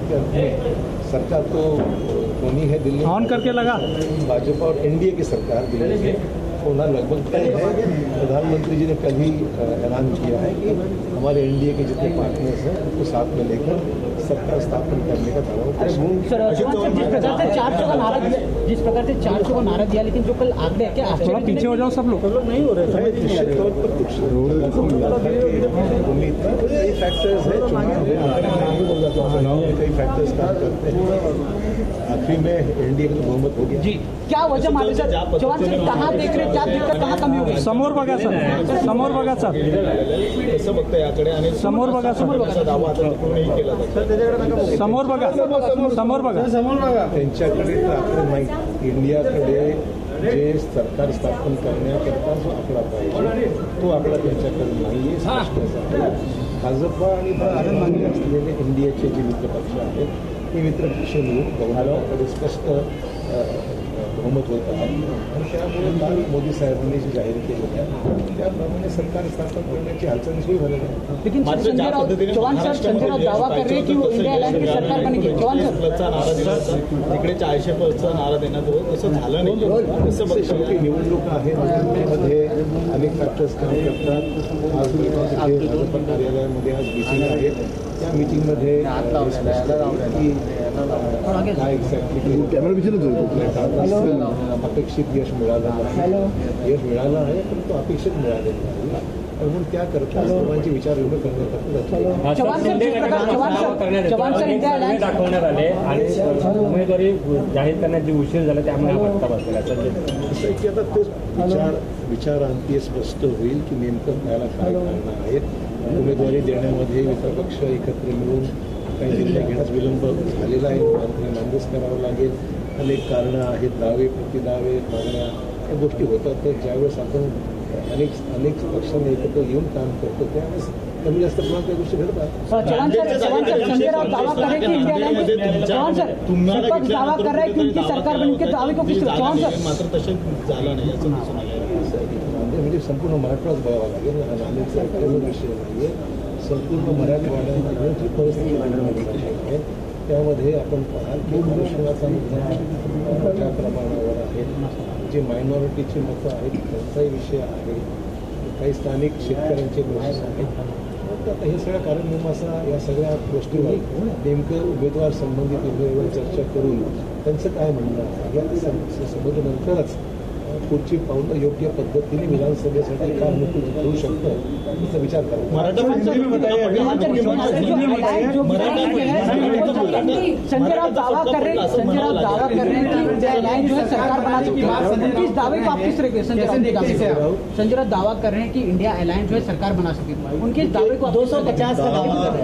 सरकार तो होनी है दिल्ली ऑन करके लगा भाजपा और एनडीए की सरकार दिल्ली में होना लगभग तय है। प्रधानमंत्री जी ने कल ही ऐलान किया है कि हमारे एनडीए के जितने पार्टनर्स हैं उनको साथ में लेकर सरकार स्थापन करने का दावा। जिस प्रकार से 400 का नारा दिया, लेकिन जो कल आंकड़े क्या थोड़ा पीछे हो जाओ सब लोग नहीं हो रहे निश्चित तौर पर कुछ उम्मीद था। कई फैक्टर्स है, चुनाव में कई फैक्टर्स काम करते हैं। आखिरी में एनडीए का बहुमत हो गया जी। क्या वजह मालूम सर? जवान सर कहाँ देख रहे, क्या दिक्कत, कहाँ कमी होगी? समोर बघा सर, समोर बघा सर, कसं बघता याकडे आणि समोर बघा सर, दावा आता पूर्णही केला जातो। समोर बघा, समोर बघा, समोर बघा। त्यांच्याकडे तर आकडे नाही, इंडियाकडे जे सरकार स्थापन करण्याकरता जो आकडा पाहिजे तो आकडा त्यांच्याकडे नाहीये, स्पष्ट आहे। भाजपा आणि भारतामध्ये असलेले इंडियाचे जे मित्रपक्ष आहेत ते मित्रपक्ष मिळून बहुमताकडे स्पष्ट बहुमत होत आहे आणि त्यामुळे काल मोदी साहेबांनी जे जाहीर केलं आहे त्याप्रमाणे सरकार स्थापन करण्याची हालचाल सुरू झालेली आहे। लेकिन संजय राव दावा कर रहे हैं कि वो इंडिया अलायन्स की सरकार बनेगी। जवान सर नारा दिला तिकडे 40% नारा देण्यात होतं, तसं झालं नाही। तसं शेवटी निवडणूक आहे, निवडणुकीमध्ये अनेक फॅक्टर्स काम करतात। आज भाजपा कार्यालयामध्ये आज मीटिंग आहे, त्या मीटिंगमध्ये काय एक्झॅक्टली अपेक्षित यश मिळालं आहे, यश मिळालं आहे परंतु अपेक्षित मिळालेलं नाही म्हणून त्याकरता सर्वांचे विचार एवढं करण्यात दाखवण्यात आले आणि उमेदवारी जाहीर करण्यात उशीर झाला त्यामुळे हा फटका बसलेला असं की आता तेच विचारांती स्पष्ट होईल की नेमकं त्याला काय कारणं आहेत। उमेदवारी देण्यामध्ये मित्रपक्ष एकत्र मिळून काही निर्णय घेण्यास विलंब झालेला आहे, नांदच करावं लागेल। अनेक कारणं आहेत, दावे प्रतिदावे मागण्या या गोष्टी होतात। तर ज्यावेळेस आपण अनेक पक्षांनी एकत्र येऊन काम करतो त्यावेळेस कमी जास्त प्रमाणात त्या गोष्टी घडतात। संजय राव दावा कर रहे कि इंडिया अलायन्स दावा कर रहे कि उनकी सरकार बनेगी, के दावे को किस मात्र तसं झालं नाही असं दिसून आलं। म्हणजे संपूर्ण मराठवाडाच बघावा लागेल, नांदेडचा एकच विषय नाहीये, संपूर्ण मराठवाड्यामध्ये जी परिस्थिती आहे त्यामध्ये आपण पाहाल की आरक्षणाचा मुद्दा मोठ्या प्रमाणावर आहे, जे मायनॉरिटीची मतं आहेत त्यांचाही विषय आहे, काही स्थानिक शेतकऱ्यांचे प्रश्न आहेत। आता हे सगळं कारण मीमांसा या सगळ्या गोष्टीवर नेमकं उमेदवार संबंधित उमेदवार चर्चा करून त्यांचं काय म्हणणं आहे या समजल्यानंतरच पुढची पावलं योग्य पद्धतीने विधानसभेसाठी काय अनुकूल होऊ शकतं याचा विचार करा। संजय राव दावा कर रहे हैं कि इंडिया अलायन्स जो है सरकार बना सकती है, इस दावे को आप किस तरह के संजय राव दावा कर रहे हैं कि इंडिया अलायन्स जो है सरकार बना सकती है, उनके इस दावे को 250 का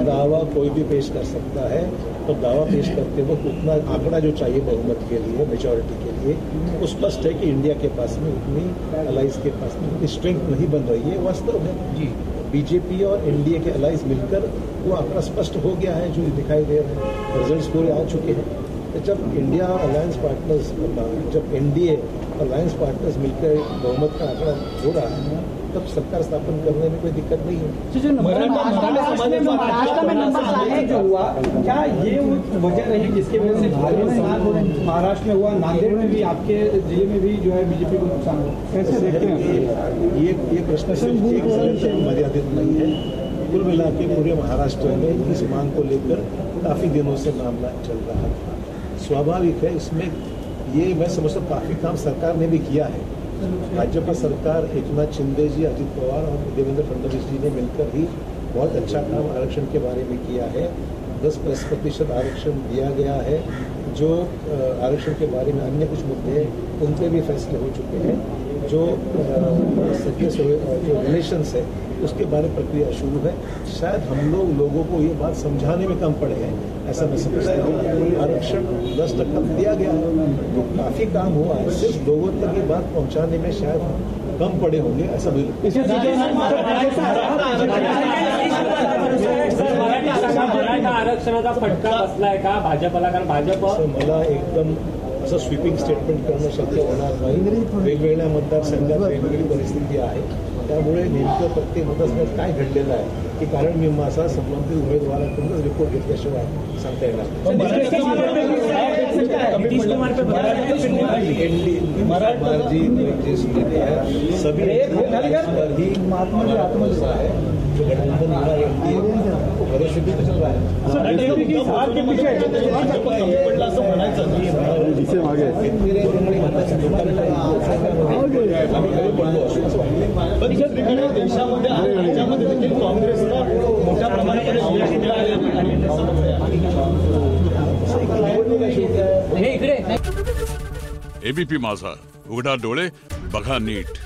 दावा कोई भी पेश कर सकता है। तो दावा पेश करते वक्त उतना आंकड़ा जो चाहिए बहुमत के लिए, मेजॉरिटी के लिए, वो स्पष्ट है कि इंडिया के पास में उतनी अलायंस के पास में उतनी स्ट्रेंथ नहीं बन रही है। वास्तव में जी बीजेपी और एनडीए के अलायंस मिलकर वो आंकड़ा स्पष्ट हो गया है जो दिखाई दे रहे हैं, रिजल्ट्स पूरे आ चुके हैं। तो जब इंडिया अलायंस पार्टनर्स, जब एनडीए अलायंस पार्टनर्स मिलकर बहुमत का आंकड़ा हो रहा है तब सरकार स्थापन करने में कोई दिक्कत नहीं है। महाराष्ट्र में नंबर आए जो हुआ, क्या ये वजह रही जिसकी वजह से महाराष्ट्र में हुआ, नांदेड़ में भी, आपके जिले में भी जो है बीजेपी को नुकसान हुआ? कैसे देखते हैं ये प्रश्न सिर्फ एक जिले से मर्यादित नहीं है, कुल मिला के पूरे महाराष्ट्र में इस मांग को लेकर काफी दिनों से मामला चल रहा था। स्वाभाविक है इसमें ये मैं समझता हूँ काफी काम सरकार ने भी किया है। भाजपा सरकार एकनाथ शिंदे जी, अजित पवार और देवेंद्र फडणवीस जी ने मिलकर ही बहुत अच्छा काम आरक्षण के बारे में किया है। 10+ आरक्षण दिया गया है। जो आरक्षण के बारे में अन्य कुछ मुद्दे हैं उन पर भी फैसले हो चुके हैं। जो रिलेशंस है उसके बारे में प्रक्रिया शुरू है। शायद हम लोगों को ये बात समझाने में कम पड़े हैं, ऐसा मैं समझता हूँ। आरक्षण 10% दिया गया है तो काफी काम हुआ है, सिर्फ लोगों तक ये बात पहुंचाने में शायद कम पड़े होंगे, ऐसा मुझे आरक्षणाचा फटका बसलाय का भाजपला? कारण भाजप मला एकदम असं स्वीपिंग स्टेटमेंट करणं शक्य होणार नाही। वेगवेगळ्या मतदारसंघात वेगवेगळी परिस्थिती आहे। त्यामुळे नेमकं प्रत्येक मतदारसंघात काय घडलेलं आहे की कारण मीमांसा संबंधित उमेदवाराकडूनच रिपोर्ट घेतल्याशिवाय सांगता येणार जी नेते हैं सभी ही आत्मविश्वास है जो गठबंधन युवा एनडीए वो प्रदेश में चल रहा एबीपी माझा, उघडा डोळे बघा नीट.